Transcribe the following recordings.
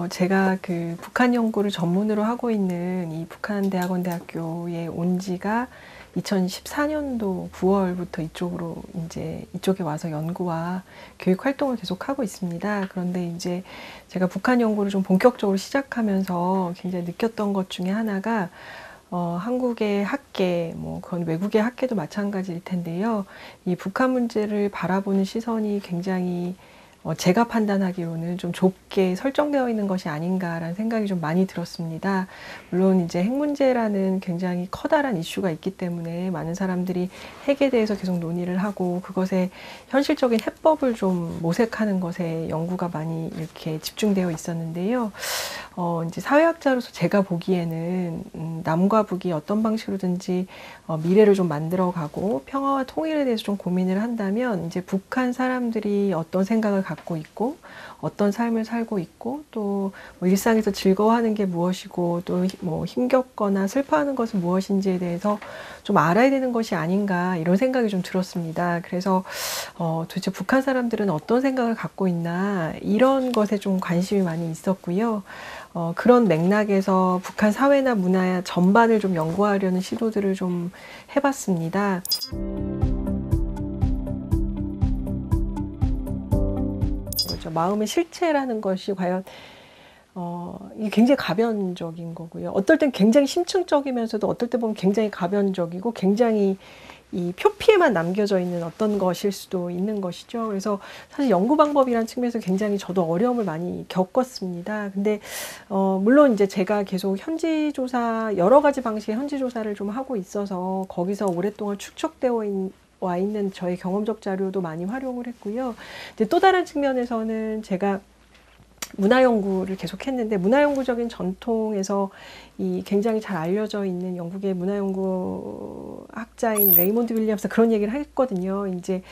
제가 그 북한 연구를 전문으로 하고 있는 이 북한대학원대학교에 온 지가 2014년도 9월부터 이쪽에 와서 연구와 교육 활동을 계속 하고 있습니다. 그런데 이제 제가 북한 연구를 좀 본격적으로 시작하면서 굉장히 느꼈던 것 중에 하나가 한국의 학계, 그건 외국의 학계도 마찬가지일 텐데요. 이 북한 문제를 바라보는 시선이 굉장히 제가 판단하기로는 좀 좁게 설정되어 있는 것이 아닌가라는 생각이 좀 많이 들었습니다. 물론 이제 핵 문제라는 굉장히 커다란 이슈가 있기 때문에 많은 사람들이 핵에 대해서 계속 논의를 하고 그것의 현실적인 해법을 좀 모색하는 것에 연구가 많이 이렇게 집중되어 있었는데요. 이제 사회학자로서 제가 보기에는 남과 북이 어떤 방식으로든지 미래를 좀 만들어가고 평화와 통일에 대해서 좀 고민을 한다면 이제 북한 사람들이 어떤 생각을 갖고 있고 어떤 삶을 살고 있고 또 일상에서 즐거워하는 게 무엇이고 또 힘겹거나 슬퍼하는 것은 무엇인지에 대해서 좀 알아야 되는 것이 아닌가 이런 생각이 좀 들었습니다. 그래서 도대체 북한 사람들은 어떤 생각을 갖고 있나 이런 것에 좀 관심이 많이 있었고요. 그런 맥락에서 북한 사회나 문화 전반을 좀 연구하려는 시도들을 좀 해봤습니다. 그렇죠. 마음의 실체라는 것이 과연 이게 굉장히 가변적인 거고요. 어떨 땐 굉장히 심층적이면서도 어떨 때 보면 굉장히 가변적이고 굉장히 이 표피에만 남겨져 있는 어떤 것일 수도 있는 것이죠. 그래서 사실 연구 방법이라는 측면에서 굉장히 저도 어려움을 많이 겪었습니다. 근데 물론 이제 제가 계속 현지조사 여러 가지 방식의 현지조사를 좀 하고 있어서 거기서 오랫동안 축적되어 와 있는 저의 경험적 자료도 많이 활용을 했고요. 이제 또 다른 측면에서는 제가 문화 연구를 계속 했는데 문화 연구적인 전통에서 이 굉장히 잘 알려져 있는 영국의 문화 연구 학자인 레이몬드 윌리엄스 그런 얘기를 했거든요. 이제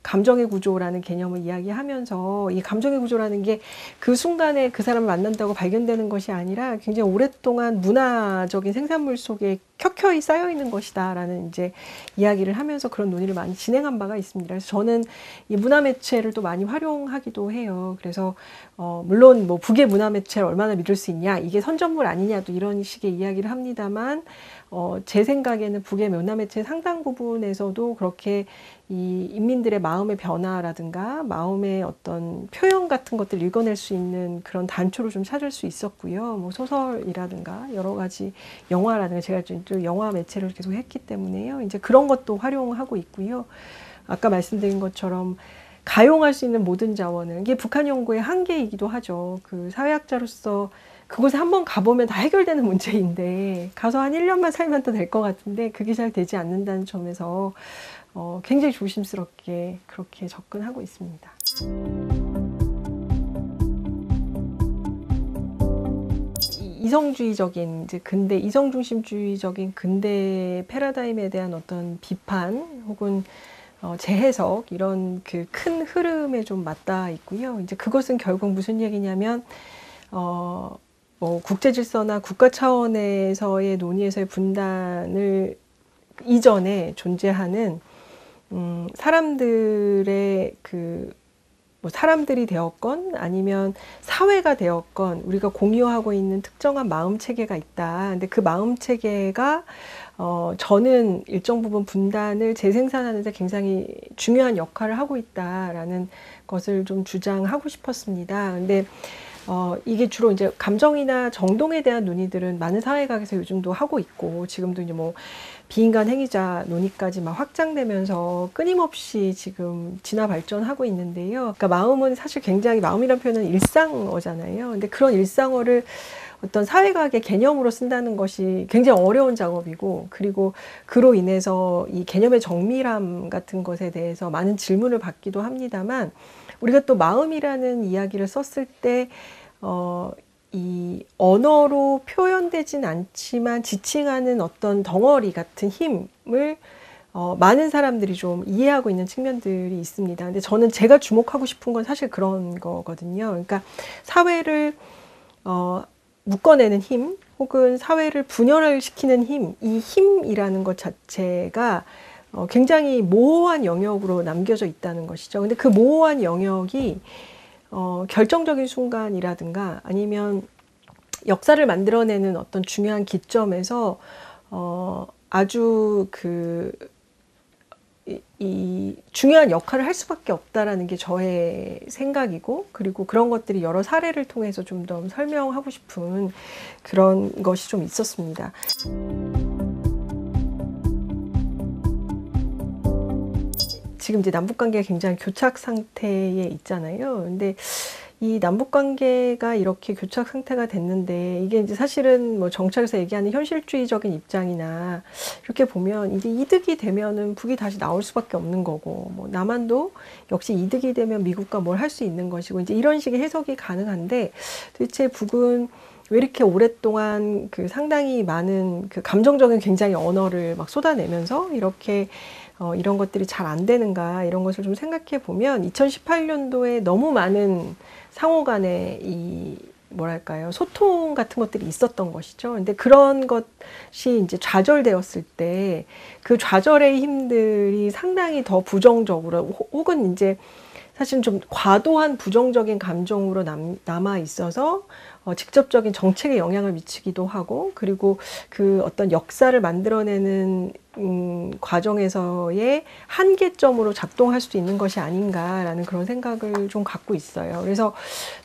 감정의 구조라는 개념을 이야기하면서 이 감정의 구조라는 게 그 순간에 그 사람을 만난다고 발견되는 것이 아니라 굉장히 오랫동안 문화적인 생산물 속에 켜켜이 쌓여 있는 것이다라는 이제 이야기를 하면서 그런 논의를 많이 진행한 바가 있습니다. 그래서 저는 이 문화 매체를 또 많이 활용하기도 해요. 그래서 물론 북의 문화 매체를 얼마나 믿을 수 있냐 이게 선전물 아니냐도 이런 식의 이야기를 합니다만 제 생각에는 북의 문화 매체 상당 부분에서도 그렇게 이 인민들의 마음의 변화라든가 마음의 어떤 표현 같은 것들을 읽어낼 수 있는 그런 단초를 좀 찾을 수 있었고요. 소설이라든가 여러 가지 영화라든가 제가 좀 영화 매체를 계속 했기 때문에요. 이제 그런 것도 활용하고 있고요. 아까 말씀드린 것처럼 가용할 수 있는 모든 자원을 이게 북한 연구의 한계이기도 하죠. 그 사회학자로서 그곳에 한번 가보면 다 해결되는 문제인데 가서 한 1년만 살면 또 될 것 같은데 그게 잘 되지 않는다는 점에서 굉장히 조심스럽게 그렇게 접근하고 있습니다. 이성주의적인 이성중심주의적인 근대 패러다임에 대한 어떤 비판 혹은 재해석 이런 그 큰 흐름에 좀 맞닿아 있고요. 이제 그것은 결국 무슨 얘기냐면 국제 질서나 국가 차원에서의 논의에서의 분단을 이전에 존재하는 사람들의 사람들이 되었건 아니면 사회가 되었건 우리가 공유하고 있는 특정한 마음 체계가 있다. 근데 그 마음 체계가 저는 일정 부분 분단을 재생산하는 데 굉장히 중요한 역할을 하고 있다라는 것을 좀 주장하고 싶었습니다. 근데 이게 주로 이제 감정이나 정동에 대한 논의들은 많은 사회학에서 요즘도 하고 있고 지금도 이제 비인간 행위자 논의까지 막 확장되면서 끊임없이 지금 진화 발전하고 있는데요. 그러니까 마음은 사실 굉장히 마음이란 표현은 일상어잖아요. 근데 그런 일상어를 어떤 사회과학의 개념으로 쓴다는 것이 굉장히 어려운 작업이고 그리고 그로 인해서 이 개념의 정밀함 같은 것에 대해서 많은 질문을 받기도 합니다만 우리가 또 마음이라는 이야기를 썼을 때 이 언어로 표현되진 않지만 지칭하는 어떤 덩어리 같은 힘을 많은 사람들이 좀 이해하고 있는 측면들이 있습니다. 근데 저는 제가 주목하고 싶은 건 사실 그런 거거든요. 그러니까 사회를 묶어내는 힘 혹은 사회를 분열을 시키는 힘, 이 힘이라는 것 자체가 굉장히 모호한 영역으로 남겨져 있다는 것이죠. 근데 그 모호한 영역이 결정적인 순간이라든가 아니면 역사를 만들어내는 어떤 중요한 기점에서 아주 이 중요한 역할을 할 수밖에 없다라는 게 저의 생각이고, 그리고 그런 것들이 여러 사례를 통해서 좀 더 설명하고 싶은 그런 것이 좀 있었습니다. 지금 이제 남북관계가 굉장히 교착 상태에 있잖아요. 근데 이 남북관계가 이렇게 교착 상태가 됐는데, 이게 이제 사실은 뭐 정책에서 얘기하는 현실주의적인 입장이나 이렇게 보면 이제 이득이 되면은 북이 다시 나올 수밖에 없는 거고, 뭐 남한도 역시 이득이 되면 미국과 뭘 할 수 있는 것이고, 이제 이런 식의 해석이 가능한데, 도대체 북은 왜 이렇게 오랫동안 상당히 많은 감정적인 굉장히 언어를 막 쏟아내면서 이렇게 이런 것들이 잘 안 되는가, 이런 것을 좀 생각해 보면 2018년도에 너무 많은 상호 간의 뭐랄까요, 소통 같은 것들이 있었던 것이죠. 근데 그런 것이 이제 좌절되었을 때 그 좌절의 힘들이 상당히 더 부정적으로 혹은 이제 사실 좀 과도한 부정적인 감정으로 남아 있어서 직접적인 정책에 영향을 미치기도 하고, 그리고 어떤 역사를 만들어내는 과정에서의 한계점으로 작동할 수도 있는 것이 아닌가라는 그런 생각을 좀 갖고 있어요. 그래서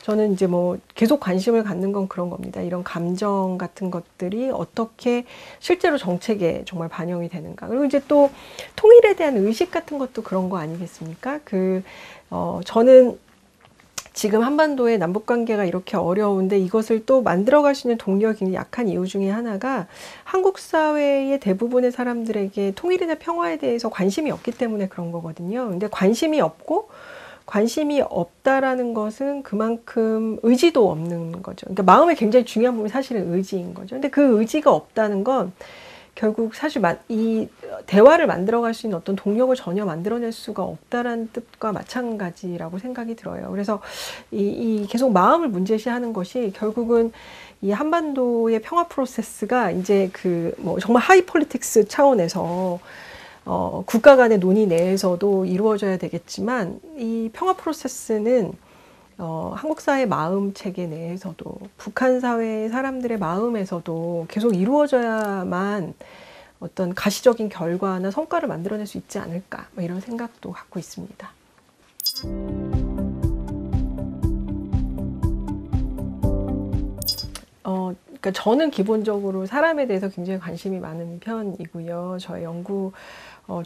저는 이제 뭐 계속 관심을 갖는 건 그런 겁니다. 이런 감정 같은 것들이 어떻게 실제로 정책에 정말 반영이 되는가. 그리고 이제 또 통일에 대한 의식 같은 것도 그런 거 아니겠습니까? 저는 지금 한반도의 남북관계가 이렇게 어려운데 이것을 또 만들어갈 수 있는 동력이 굉장히 약한 이유 중에 하나가 한국 사회의 대부분의 사람들에게 통일이나 평화에 대해서 관심이 없기 때문에 그런 거거든요. 근데 관심이 없다라는 것은 그만큼 의지도 없는 거죠. 그러니까 마음의 굉장히 중요한 부분이 사실은 의지인 거죠. 근데 그 의지가 없다는 건 결국 사실 이 대화를 만들어갈 수 있는 어떤 동력을 전혀 만들어낼 수가 없다라는 뜻과 마찬가지라고 생각이 들어요. 그래서 계속 마음을 문제시하는 것이 결국은 이 한반도의 평화 프로세스가 이제 뭐 정말 하이 폴리틱스 차원에서 국가 간의 논의 내에서도 이루어져야 되겠지만, 이 평화 프로세스는 한국 사회 마음 체계 내에서도 북한 사회 사람들의 마음에서도 계속 이루어져야만 어떤 가시적인 결과나 성과를 만들어낼 수 있지 않을까, 뭐 이런 생각도 갖고 있습니다. 그러니까 저는 기본적으로 사람에 대해서 굉장히 관심이 많은 편이고요. 저의 연구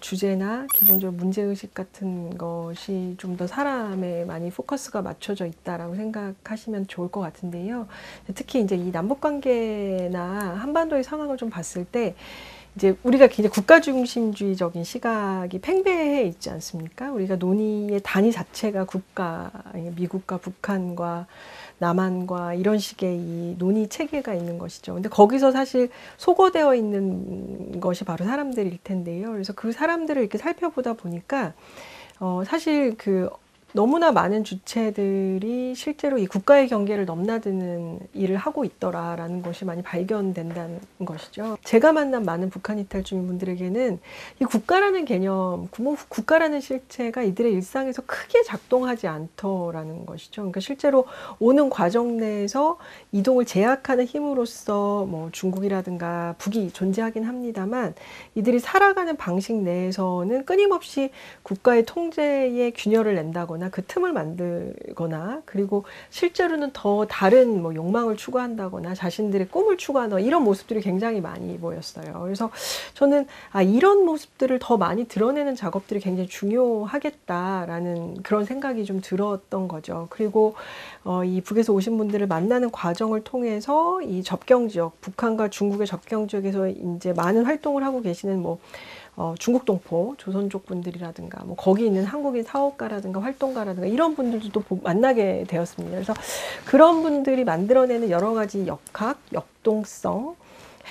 주제나 기본적으로 문제의식 같은 것이 좀 더 사람에 많이 포커스가 맞춰져 있다라고 생각하시면 좋을 것 같은데요. 특히 이제 이 남북관계나 한반도의 상황을 좀 봤을 때 이제 우리가 굉장히 국가 중심주의적인 시각이 팽배해 있지 않습니까? 우리가 논의의 단위 자체가 미국과 북한과 남한과 이런 식의 이 논의 체계가 있는 것이죠. 근데 거기서 사실 소거되어 있는 것이 바로 사람들일 텐데요. 그래서 그 사람들을 이렇게 살펴보다 보니까 사실 너무나 많은 주체들이 실제로 이 국가의 경계를 넘나드는 일을 하고 있더라라는 것이 많이 발견된다는 것이죠. 제가 만난 많은 북한 이탈 주민분들에게는 이 국가라는 개념, 국가라는 실체가 이들의 일상에서 크게 작동하지 않더라는 것이죠. 그러니까 실제로 오는 과정 내에서 이동을 제약하는 힘으로써 뭐 중국이라든가 북이 존재하긴 합니다만, 이들이 살아가는 방식 내에서는 끊임없이 국가의 통제에 균열을 낸다거나 그 틈을 만들거나, 그리고 실제로는 더 다른 뭐 욕망을 추구한다거나 자신들의 꿈을 추구하는 이런 모습들이 굉장히 많이 보였어요. 그래서 저는 이런 모습들을 더 많이 드러내는 작업들이 굉장히 중요하겠다라는 그런 생각이 좀 들었던 거죠. 그리고 이 북에서 오신 분들을 만나는 과정을 통해서 이 접경 지역, 북한과 중국의 접경 지역에서 이제 많은 활동을 하고 계시는 뭐 중국 동포, 조선족 분들이라든가, 뭐 거기 있는 한국인 사업가라든가 활동가라든가 이런 분들도 또 만나게 되었습니다. 그래서 그런 분들이 만들어내는 여러 가지 역학, 역동성,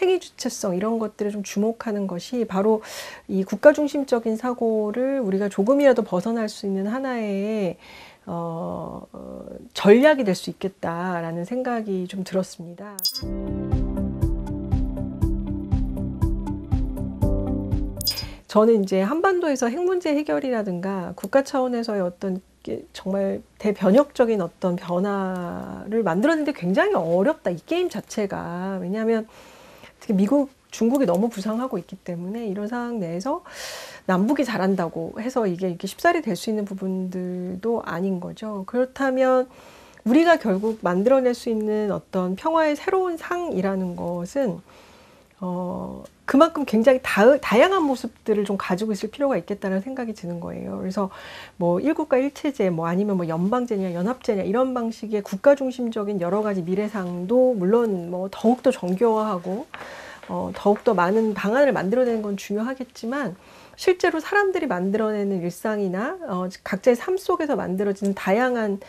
행위 주체성, 이런 것들을 좀 주목하는 것이 바로 이 국가 중심적인 사고를 우리가 조금이라도 벗어날 수 있는 하나의 전략이 될 수 있겠다라는 생각이 좀 들었습니다. 저는 이제 한반도에서 핵 문제 해결이라든가 국가 차원에서의 어떤 이게 정말 대변혁적인 어떤 변화를 만들었는데 굉장히 어렵다. 이 게임 자체가. 왜냐하면 특히 미국, 중국이 너무 부상하고 있기 때문에 이런 상황 내에서 남북이 잘한다고 해서 이게 이렇게 쉽사리 될 수 있는 부분들도 아닌 거죠. 그렇다면 우리가 결국 만들어낼 수 있는 어떤 평화의 새로운 상이라는 것은 그만큼 굉장히 다양한 모습들을 좀 가지고 있을 필요가 있겠다는 생각이 드는 거예요. 그래서 뭐 일국가 일체제, 뭐 아니면 뭐 연방제냐, 연합제냐 이런 방식의 국가 중심적인 여러 가지 미래상도 물론 뭐 더욱더 정교화하고 더욱더 많은 방안을 만들어내는 건 중요하겠지만 실제로 사람들이 만들어내는 일상이나 각자의 삶 속에서 만들어지는 다양한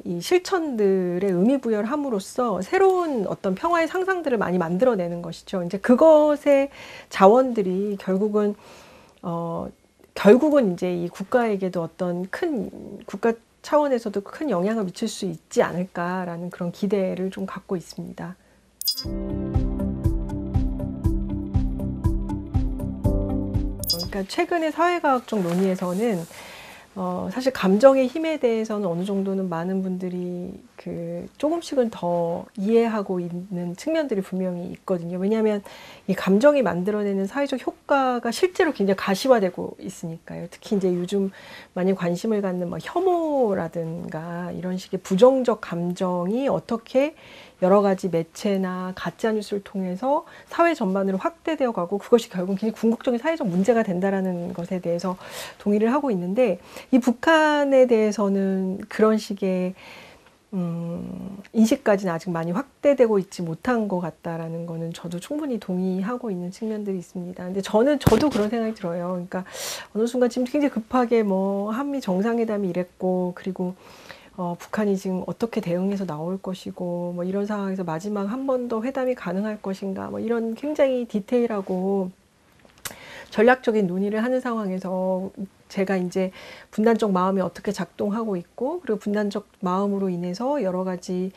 이 실천들의 의미 부여를 함으로써 새로운 어떤 평화의 상상들을 많이 만들어내는 것이죠. 이제 그것의 자원들이 결국은 이제 이 국가에게도 어떤 큰 국가 차원에서도 큰 영향을 미칠 수 있지 않을까라는 그런 기대를 좀 갖고 있습니다. 그러니까 최근의 사회과학적 논의에서는 사실 감정의 힘에 대해서는 어느 정도는 많은 분들이 조금씩은 더 이해하고 있는 측면들이 분명히 있거든요. 왜냐하면 이 감정이 만들어내는 사회적 효과가 실제로 굉장히 가시화되고 있으니까요. 특히 이제 요즘 많이 관심을 갖는 뭐 혐오라든가 이런 식의 부정적 감정이 어떻게 여러 가지 매체나 가짜뉴스를 통해서 사회 전반으로 확대되어 가고 그것이 결국 굉장히 궁극적인 사회적 문제가 된다라는 것에 대해서 동의를 하고 있는데 이 북한에 대해서는 그런 식의 인식까지는 아직 많이 확대되고 있지 못한 것 같다라는 거는 저도 충분히 동의하고 있는 측면들이 있습니다. 근데 저도 그런 생각이 들어요. 그러니까 어느 순간 지금 굉장히 급하게 뭐 한미 정상회담이 이랬고 그리고 북한이 지금 어떻게 대응해서 나올 것이고 뭐 이런 상황에서 마지막 한 번 더 회담이 가능할 것인가 뭐 이런 굉장히 디테일하고 전략적인 논의를 하는 상황에서 제가 이제 분단적 마음이 어떻게 작동하고 있고 그리고 분단적 마음으로 인해서 여러 가지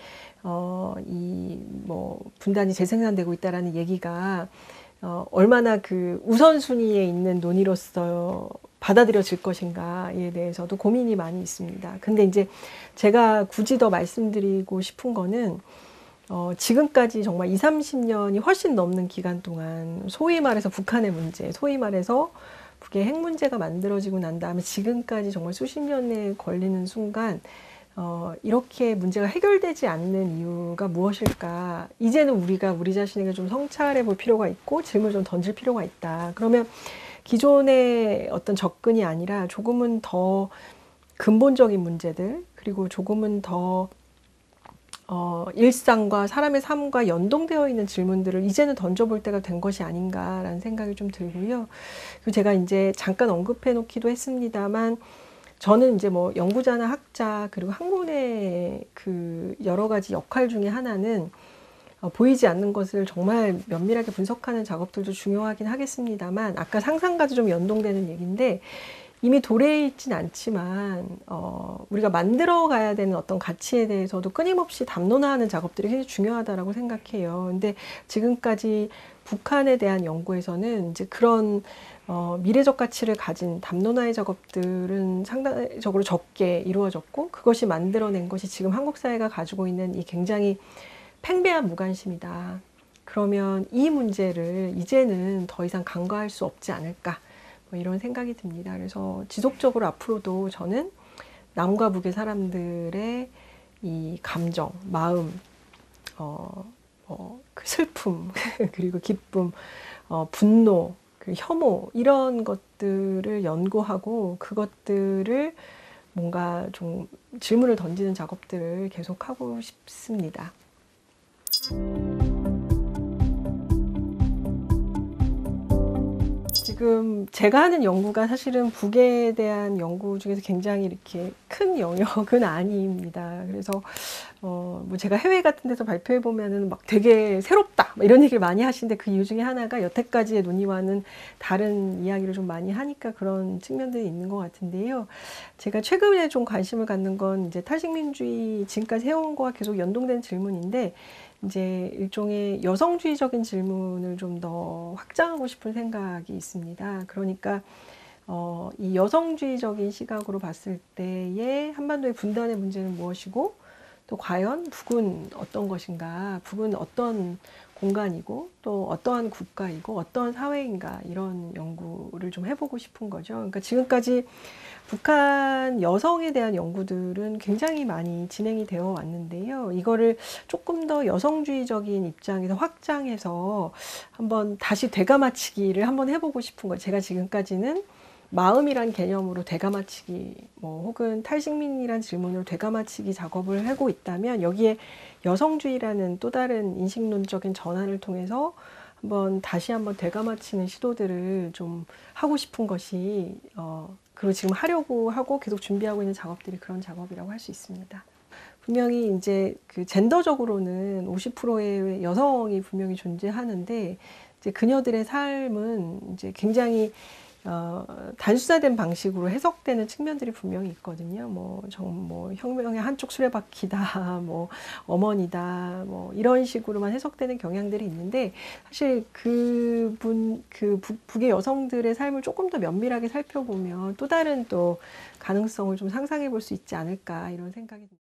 이 뭐 분단이 재생산되고 있다라는 얘기가 얼마나 그 우선순위에 있는 논의로서 받아들여질 것인가에 대해서도 고민이 많이 있습니다. 근데 이제 제가 굳이 더 말씀드리고 싶은 거는 지금까지 정말 20, 30년이 훨씬 넘는 기간 동안 소위 말해서 북한의 문제, 소위 말해서 북의 핵 문제가 만들어지고 난 다음에 지금까지 정말 수십 년에 걸리는 순간 이렇게 문제가 해결되지 않는 이유가 무엇일까? 이제는 우리가 우리 자신에게 좀 성찰해 볼 필요가 있고 질문을 좀 던질 필요가 있다. 그러면 기존의 어떤 접근이 아니라 조금은 더 근본적인 문제들 그리고 조금은 더 일상과 사람의 삶과 연동되어 있는 질문들을 이제는 던져볼 때가 된 것이 아닌가라는 생각이 좀 들고요. 그리고 제가 이제 잠깐 언급해 놓기도 했습니다만 저는 이제 뭐 연구자나 학자 그리고 학문의 그 여러 가지 역할 중에 하나는 보이지 않는 것을 정말 면밀하게 분석하는 작업들도 중요하긴 하겠습니다만 아까 상상과도 좀 연동되는 얘기인데 이미 도래해 있진 않지만 우리가 만들어 가야 되는 어떤 가치에 대해서도 끊임없이 담론화하는 작업들이 굉장히 중요하다라고 생각해요. 근데 지금까지 북한에 대한 연구에서는 이제 그런 미래적 가치를 가진 담론화의 작업들은 상당적으로 적게 이루어졌고 그것이 만들어낸 것이 지금 한국 사회가 가지고 있는 이 굉장히 팽배한 무관심이다. 그러면 이 문제를 이제는 더 이상 간과할 수 없지 않을까 뭐 이런 생각이 듭니다. 그래서 지속적으로 앞으로도 저는 남과 북의 사람들의 이 감정, 마음, 그 슬픔 그리고 기쁨, 분노, 그 혐오 이런 것들을 연구하고 그것들을 뭔가 좀 질문을 던지는 작업들을 계속하고 싶습니다. 지금 제가 하는 연구가 사실은 북에 대한 연구 중에서 굉장히 이렇게 큰 영역은 아닙니다. 그래서 뭐 제가 해외 같은 데서 발표해 보면은 막 되게 새롭다 이런 얘기를 많이 하시는데 그 이유 중에 하나가 여태까지의 논의와는 다른 이야기를 좀 많이 하니까 그런 측면들이 있는 것 같은데요. 제가 최근에 좀 관심을 갖는 건 이제 탈식민주의 지금까지 해온 거와 계속 연동된 질문인데 이제 일종의 여성주의적인 질문을 좀 더 확장하고 싶은 생각이 있습니다. 그러니까 이 여성주의적인 시각으로 봤을 때의 한반도의 분단의 문제는 무엇이고 또 과연 북은 어떤 것인가, 북은 어떤 공간이고 또 어떠한 국가이고 어떠한 사회인가 이런 연구를 좀 해보고 싶은 거죠. 그러니까 지금까지 북한 여성에 대한 연구들은 굉장히 많이 진행이 되어 왔는데요. 이거를 조금 더 여성주의적인 입장에서 확장해서 한번 다시 되감아치기를 한번 해보고 싶은 거예요. 제가 지금까지는 마음이란 개념으로 되감아치기, 뭐 혹은 탈식민이란 질문으로 되감아치기 작업을 하고 있다면 여기에 여성주의라는 또 다른 인식론적인 전환을 통해서 다시 한번 되감아치는 시도들을 좀 하고 싶은 것이 그리고 지금 하려고 하고 계속 준비하고 있는 작업들이 그런 작업이라고 할 수 있습니다. 분명히 이제 그 젠더적으로는 50%의 여성이 분명히 존재하는데 이제 그녀들의 삶은 이제 굉장히 단순화된 방식으로 해석되는 측면들이 분명히 있거든요. 뭐 혁명의 한쪽 수레바퀴다, 뭐 어머니다, 뭐 이런 식으로만 해석되는 경향들이 있는데 사실 북의 여성들의 삶을 조금 더 면밀하게 살펴보면 또 다른 또 가능성을 좀 상상해 볼 수 있지 않을까 이런 생각이 듭니다.